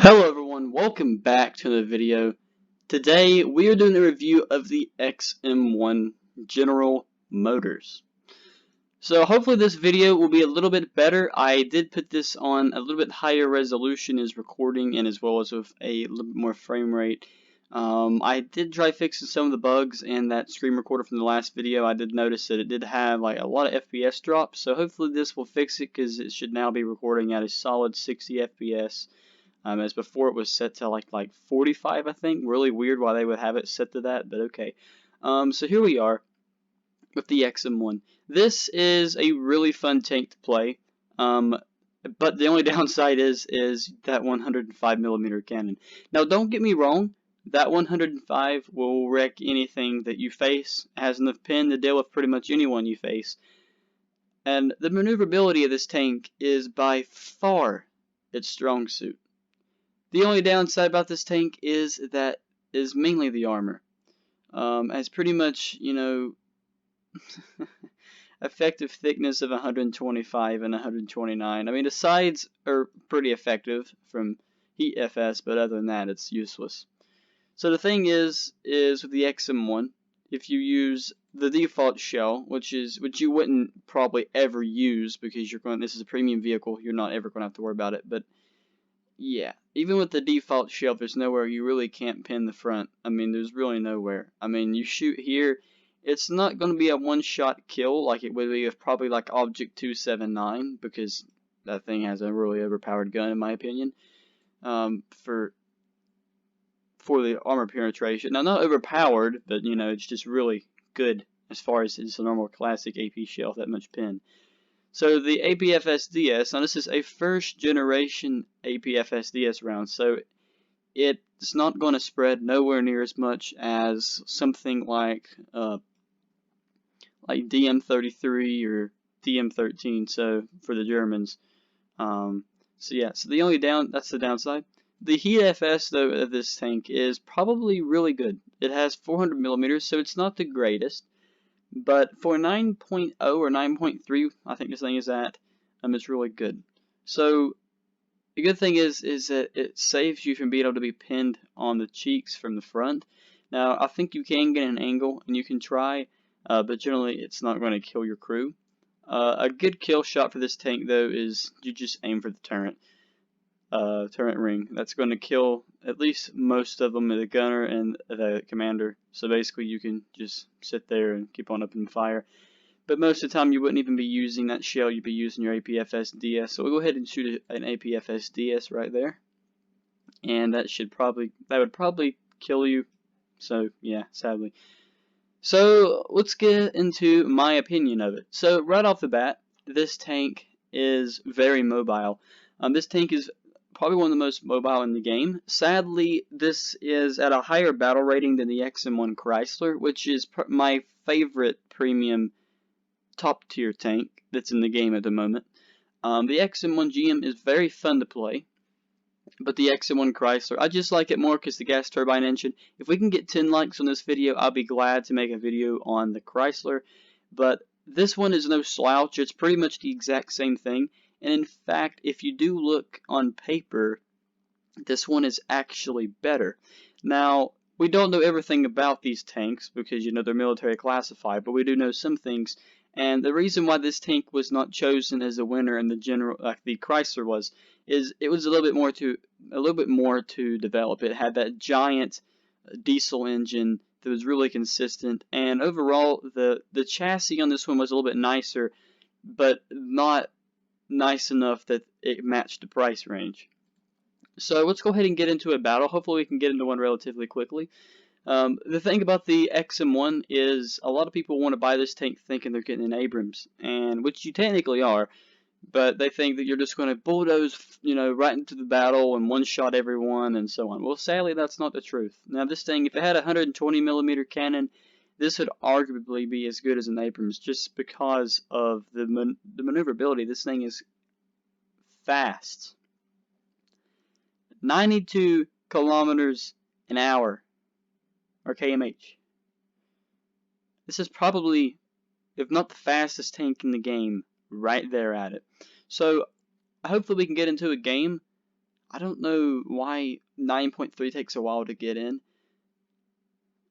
Hello everyone, welcome back to the video. Today we are doing a review of the XM-1 General Motors. So hopefully this video will be a little bit better. I did put this on a little bit higher resolution as recording and as well as with a little bit more frame rate. I did try fixing some of the bugs in that screen recorder from the last video. I did notice that it did have like a lot of FPS drops, so hopefully this will fix it because it should now be recording at a solid 60 FPS. As before it was set to like 45, I think. Really weird why they would have it set to that, but okay. So here we are with the XM-1. This is a really fun tank to play, but the only downside is that 105mm cannon. Now don't get me wrong, that 105 will wreck anything that you face. It has enough pin to deal with pretty much anyone you face. And the maneuverability of this tank is by far its strong suit. The only downside about this tank is mainly the armor. Has pretty much, effective thickness of 125 and 129. I mean, the sides are pretty effective from heat FS, but other than that, it's useless. So the thing is with the XM-1, if you use the default shell, which you wouldn't probably ever use because this is a premium vehicle, you're not ever going to have to worry about it, but yeah, even with the default shell, there's nowhere you really can't pin the front. I mean, there's really nowhere. I mean, you shoot here, it's not going to be a one-shot kill like it would be with probably like Object 279, because that thing has a really overpowered gun in my opinion, for the armor penetration. Now, not overpowered, but it's just really good as far as it's a normal classic AP shell with that much pin. So the APFSDS, now this is a first generation APFSDS round, so it's not going to spread nowhere near as much as something like DM33 or DM13, so for the Germans. So yeah, so that's the downside. The heat FS though of this tank is probably really good. It has 400mm, so it's not the greatest. But for 9.0 or 9.3, I think this thing is at, it's really good. So the good thing is that it saves you from being able to be pinned on the cheeks from the front. Now I think you can get an angle and you can try, but generally it's not going to kill your crew. A good kill shot for this tank though is you just aim for the turret. Turret ring. That's going to kill at least most of them, the gunner and the commander. So basically you can just sit there and keep on opening fire. But most of the time you wouldn't even be using that shell, you'd be using your APFSDS. So we'll go ahead and shoot an APFSDS right there. And that would probably kill you. So yeah, sadly. So let's get into my opinion of it. So right off the bat, this tank is very mobile. This tank is probably one of the most mobile in the game. Sadly, this is at a higher battle rating than the XM-1 Chrysler, which is my favorite premium top tier tank that's in the game at the moment. The XM-1 GM is very fun to play, but the XM-1 Chrysler, I just like it more because the gas turbine engine. If we can get 10 likes on this video, I'll be glad to make a video on the Chrysler, but this one is no slouch. It's pretty much the exact same thing. And in fact, if you do look on paper, this one is actually better. Now, we don't know everything about these tanks because, they're military classified, but we do know some things. And the reason why this tank was not chosen as a winner in the general, like the Chrysler was, is it was a little bit more to develop. It had that giant diesel engine that was really consistent, and overall the chassis on this one was a little bit nicer, but not nice enough that it matched the price range. So let's go ahead and get into a battle. Hopefully we can get into one relatively quickly. The thing about the XM-1 is a lot of people want to buy this tank thinking they're getting an Abrams, and which you technically are, but they think that you're just going to bulldoze, right into the battle and one-shot everyone and so on. Well, sadly, that's not the truth. Now, this thing, if it had a 120mm cannon, this would arguably be as good as an Abrams just because of the maneuverability. This thing is fast. 92 kilometers an hour, or kmh. This is probably, if not the fastest tank in the game, right there at it. So hopefully we can get into a game. I don't know why 9.3 takes a while to get in.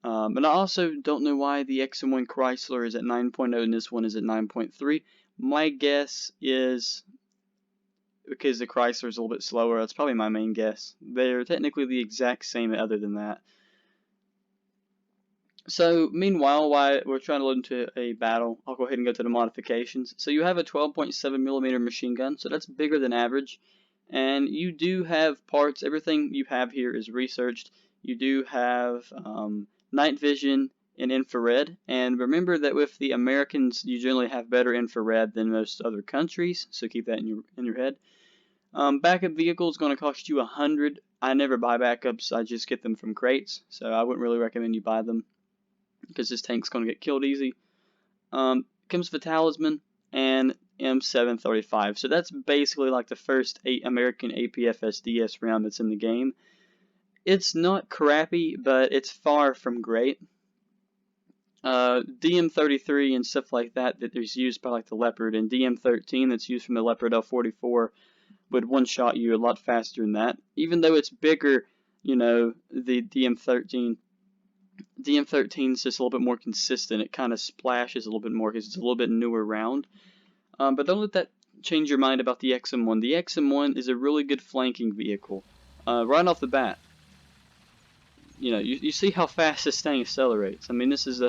And I also don't know why the XM-1 Chrysler is at 9.0 and this one is at 9.3. My guess is because the Chrysler is a little bit slower. That's probably my main guess. They're technically the exact same other than that. So, meanwhile, while we're trying to load into a battle, I'll go ahead and go to the modifications. So you have a 12.7mm machine gun, so that's bigger than average. And you do have parts, everything you have here is researched. You do have night vision and infrared. And remember that with the Americans, you generally have better infrared than most other countries, so keep that in your head. Backup vehicle is going to cost you 100. I never buy backups, I just get them from crates, so I wouldn't really recommend you buy them, because this tank's going to get killed easy. Comes with a talisman and M735. So that's basically like the first American APFSDS round that's in the game. It's not crappy, but it's far from great. DM33 and stuff like that is used by like the Leopard, and DM13 that's used from the Leopard L44 would one-shot you a lot faster than that. Even though it's bigger, you know, the DM13 is just a little bit more consistent. It kind of splashes a little bit more because it's a little bit newer round. But don't let that change your mind about the XM-1. The XM-1 is a really good flanking vehicle. Right off the bat, you know, you see how fast this thing accelerates. I mean, this is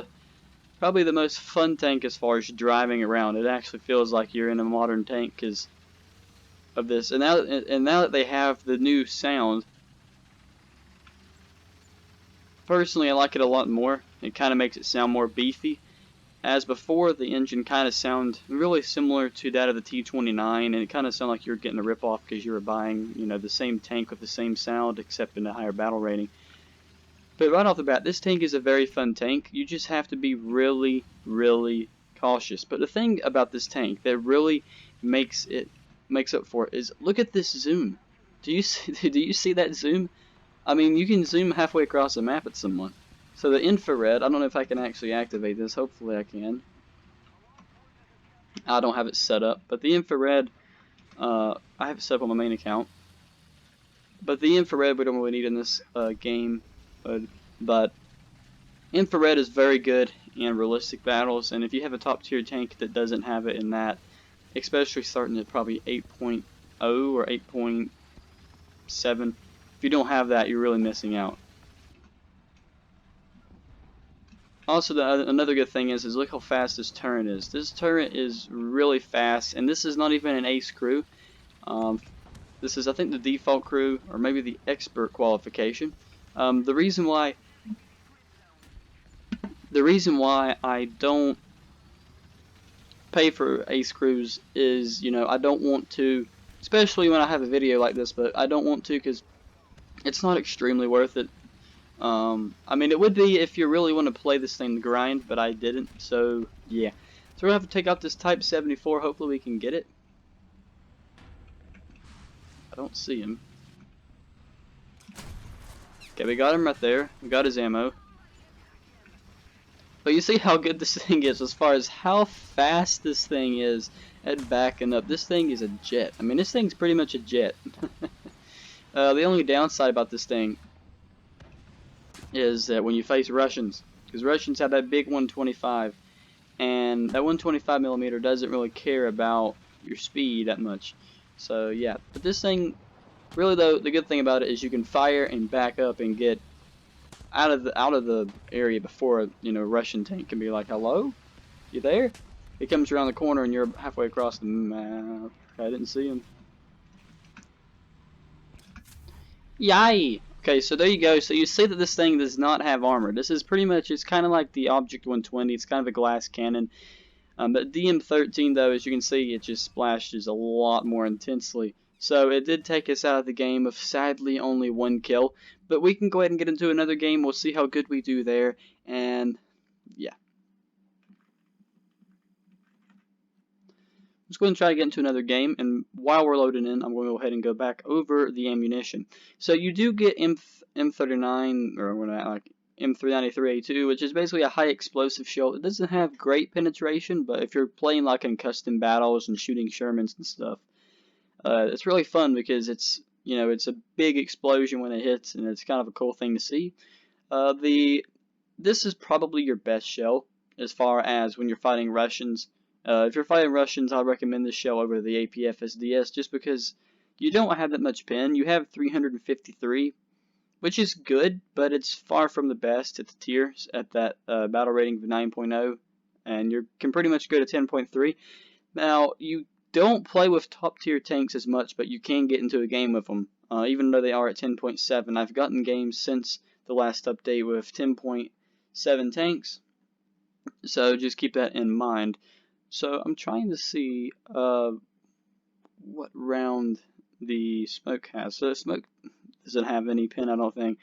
probably the most fun tank as far as driving around. It actually feels like you're in a modern tank because of this. And now that they have the new sound, personally, I like it a lot more. It kind of makes it sound more beefy. As before, the engine kind of sounds really similar to that of the T-29, and it kind of sounded like you were getting a ripoff because you were buying, you know, the same tank with the same sound, except in a higher battle rating. But right off the bat, this tank is a very fun tank. You just have to be really, really cautious. But the thing about this tank that really makes up for it is look at this zoom. Do you see that zoom? I mean, you can zoom halfway across the map at someone. So the infrared, I don't know if I can actually activate this. Hopefully I can. I don't have it set up, but the infrared, I have it set up on my main account. But the infrared we don't really need in this game. But infrared is very good in realistic battles, and if you have a top tier tank that doesn't have it in that, especially starting at probably 8.0 or 8.7, if you don't have that, you're really missing out. Also, another good thing is look how fast this turret is. This turret is really fast, and this is not even an ace crew. This is, I think, the default crew, or maybe the expert qualification. The reason why I don't pay for ace crews is, you know, I don't want to, especially when I have a video like this, but I don't want to because it's not extremely worth it. I mean, it would be if you really want to play this thing to grind, but I didn't, so yeah. So we're going to have to take out this Type 74, hopefully we can get it. I don't see him. Okay, we got him right there. We got his ammo. But you see how good this thing is as far as how fast this thing is at backing up. This thing is a jet. I mean, this thing's pretty much a jet. The only downside about this thing is that when you face Russians, because Russians have that big 125, and that 125mm doesn't really care about your speed that much. So yeah, but this thing, really though, the good thing about it is you can fire and back up and get out of the area before, you know, a Russian tank can be like, hello, you there? It comes around the corner and you're halfway across the map. I didn't see him. Yay! Okay, so there you go. So you see that this thing does not have armor. This is pretty much, it's kind of like the Object 120. It's kind of a glass cannon. But DM13, though, as you can see, it just splashes a lot more intensely. So it did take us out of the game with sadly only 1 kill. But we can go ahead and get into another game. We'll see how good we do there. And yeah. Let's go ahead and try to get into another game, and while we're loading in, I'm going to go ahead and go back over the ammunition. So you do get M39, or I'm going to like M393A2, which is basically a high explosive shell. It doesn't have great penetration, but if you're playing like in custom battles and shooting Shermans and stuff, it's really fun because it's, You know, it's a big explosion when it hits, and it's kind of a cool thing to see. This is probably your best shell as far as when you're fighting Russians. If you're fighting Russians, I recommend this shell over the APFSDS just because you don't have that much pen. You have 353, which is good, but it's far from the best at the tiers at that battle rating of 9.0, and you can pretty much go to 10.3. Now, you don't play with top tier tanks as much, but you can get into a game with them, even though they are at 10.7. I've gotten games since the last update with 10.7 tanks, so just keep that in mind. So I'm trying to see what round the smoke has. So smoke doesn't have any pen, I don't think.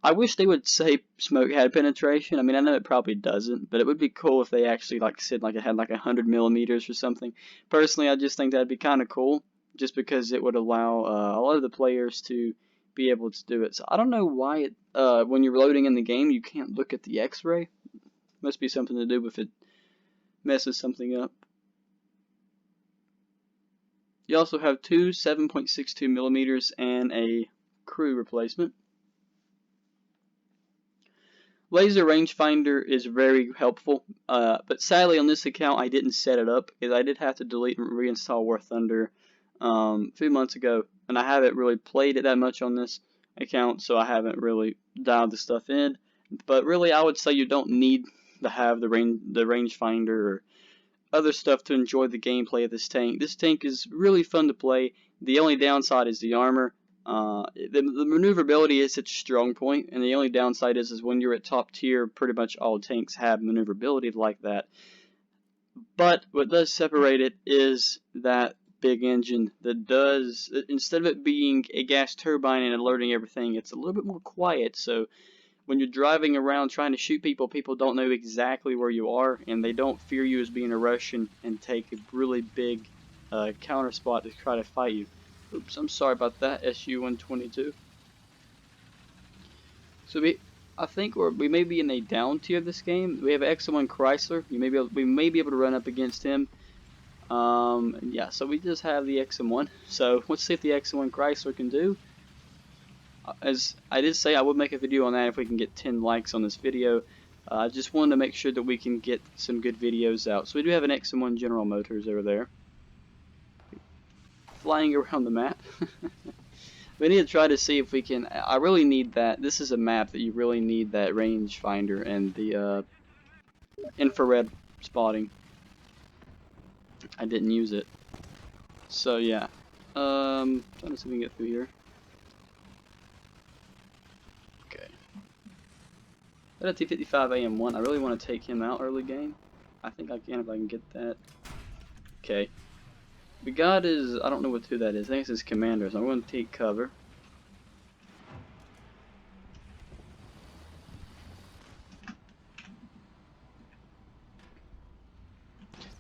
I wish they would say smoke had penetration. I mean, I know it probably doesn't, but it would be cool if they actually said it had 100 millimeters or something. Personally, I just think that'd be kind of cool, just because it would allow a lot of the players to be able to do it. So I don't know why when you're loading in the game you can't look at the X-ray. Must be something to do with it messes something up. You also have two 7.62 millimeters and a crew replacement. Laser rangefinder is very helpful, but sadly on this account I didn't set it up because I did have to delete and reinstall War Thunder a few months ago, and I haven't really played it that much on this account, so I haven't really dialed the stuff in. But really, I would say you don't need to have the rangefinder or other stuff to enjoy the gameplay of this tank. This tank is really fun to play. The only downside is the armor. The maneuverability is its strong point, and the only downside is when you're at top tier, pretty much all tanks have maneuverability like that. But what does separate it is that big engine that does, instead of it being a gas turbine and alerting everything, it's a little bit more quiet. So when you're driving around trying to shoot people, people don't know exactly where you are, and they don't fear you as being a Russian and take a really big counter spot to try to fight you. Oops, I'm sorry about that, SU-122. So I think we may be in a down tier of this game. We have an XM-1 Chrysler. We may be able to run up against him. Yeah, so we just have the XM-1. So let's see if the XM-1 Chrysler can do. As I did say, I would make a video on that if we can get 10 likes on this video. I just wanted to make sure that we can get some good videos out. So we do have an XM-1 General Motors over there, flying around the map. We need to try to see if we can. I really need that. This is a map that you really need that rangefinder and the infrared spotting. I didn't use it. So yeah. Trying to see if we can get through here. Okay. That T-55 AM1. I really want to take him out early game. I think I can if I can get that. Okay. We got his, I don't know who that is. I think it's his commander, so I'm going to take cover.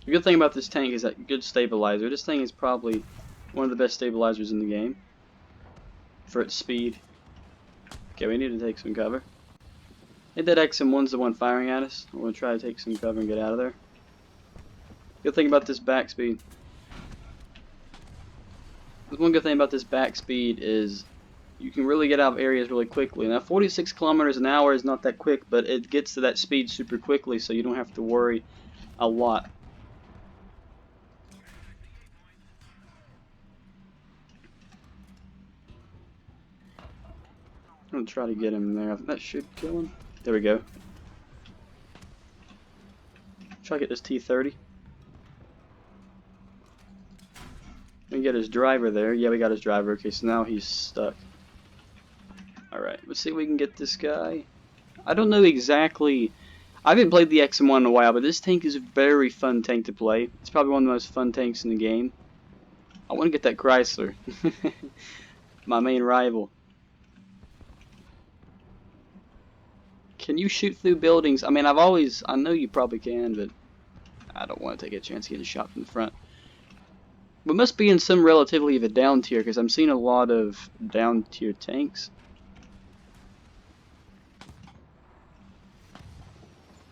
The good thing about this tank is that good stabilizer. This thing is probably one of the best stabilizers in the game for its speed. Okay, we need to take some cover. I think that XM1's the one firing at us. I'm going to try to take some cover and get out of there. Good thing about this back speed. The one good thing about this back speed is you can really get out of areas really quickly. Now 46 kilometers an hour is not that quick, but it gets to that speed super quickly, so you don't have to worry a lot. I'm going to try to get him there. That should kill him. There we go. Try to get this T-30. We can get his driver there. Yeah, we got his driver. Okay, so now he's stuck. Alright, let's see if we can get this guy. I don't know exactly. I haven't played the XM-1 in a while, but this tank is a very fun tank to play. It's probably one of the most fun tanks in the game. I want to get that Chrysler. My main rival. Can you shoot through buildings? I mean, I know you probably can, but I don't want to take a chance getting shot from the front. We must be in some relatively of a down tier, because I'm seeing a lot of down tier tanks.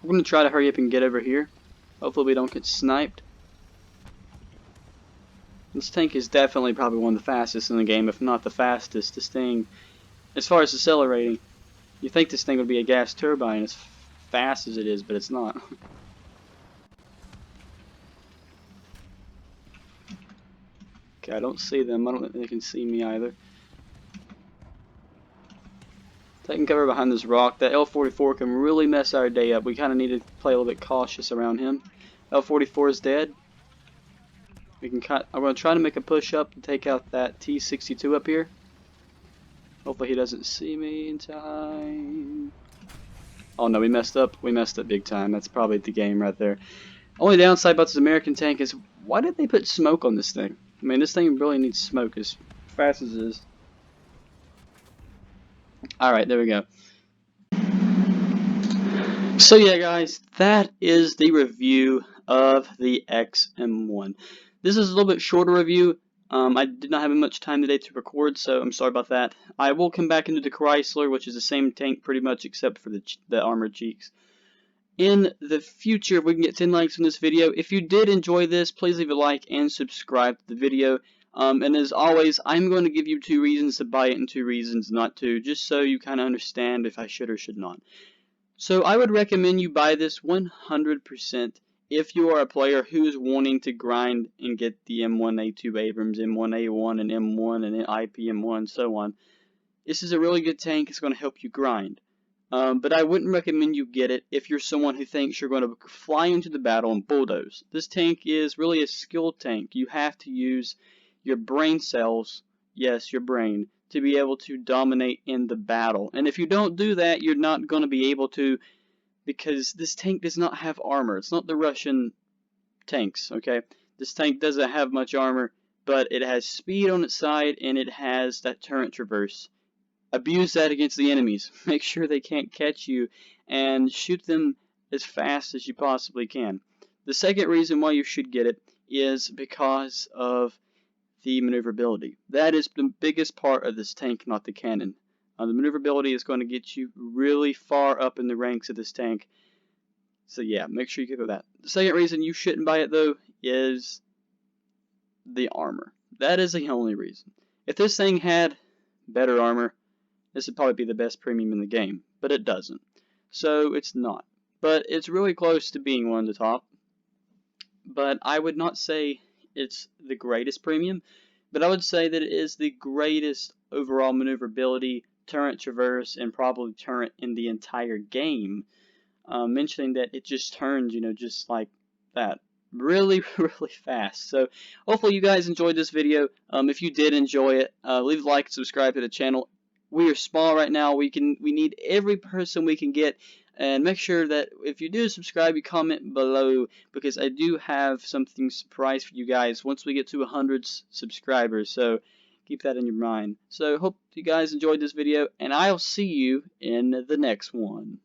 We're going to try to hurry up and get over here. Hopefully we don't get sniped. This tank is definitely probably one of the fastest in the game, if not the fastest. This thing, as far as accelerating, you think this thing would be a gas turbine as fast as it is, but it's not. Okay, I don't see them. I don't think they can see me either. Taking cover behind this rock. That L-44 can really mess our day up. We kind of need to play a little bit cautious around him. L-44 is dead. We can cut. I'm going to try to make a push up to take out that T-62 up here. Hopefully he doesn't see me in time. Oh no, we messed up. We messed up big time. That's probably the game right there. Only downside about this American tank is, why did they put smoke on this thing? I mean, this thing really needs smoke as fast as it is. Alright, there we go. So yeah, guys, that is the review of the XM-1. This is a little bit shorter review. I did not have much time today to record, so I'm sorry about that. I will come back into the Chrysler, which is the same tank pretty much except for the armored cheeks, in the future if we can get 10 likes on this video. If you did enjoy this, please leave a like and subscribe to the video. And as always, I'm going to give you 2 reasons to buy it and 2 reasons not to, just so you kind of understand if I should or should not. So I would recommend you buy this 100% if you are a player who is wanting to grind and get the M1A2 Abrams, M1A1 and M1 and IPM1, so on. This is a really good tank. It's going to help you grind. But I wouldn't recommend you get it if you're someone who thinks you're going to fly into the battle and bulldoze. This tank is really a skill tank. You have to use your brain cells, yes, your brain, to be able to dominate in the battle. And if you don't do that, you're not going to be able to, because this tank does not have armor. It's not the Russian tanks, okay? This tank doesn't have much armor, but it has speed on its side and it has that turret traverse. Abuse that against the enemies. Make sure they can't catch you and shoot them as fast as you possibly can. The second reason why you should get it is because of the maneuverability. That is the biggest part of this tank, not the cannon. The maneuverability is going to get you really far up in the ranks of this tank. So yeah, make sure you get that. The second reason you shouldn't buy it though is the armor. That is the only reason. If this thing had better armor, this would probably be the best premium in the game, but it doesn't. So it's not. But it's really close to being one of the top. But I would not say it's the greatest premium, but I would say that it is the greatest overall maneuverability, turret traverse, and probably turret in the entire game. Mentioning that it just turns, just like that. Really, really fast. So hopefully you guys enjoyed this video. If you did enjoy it, leave a like, subscribe to the channel. We are small right now. We need every person we can get, and make sure that if you do subscribe, you comment below, because I do have something surprise for you guys once we get to 100 subscribers. So keep that in your mind. So hope you guys enjoyed this video, and I'll see you in the next one.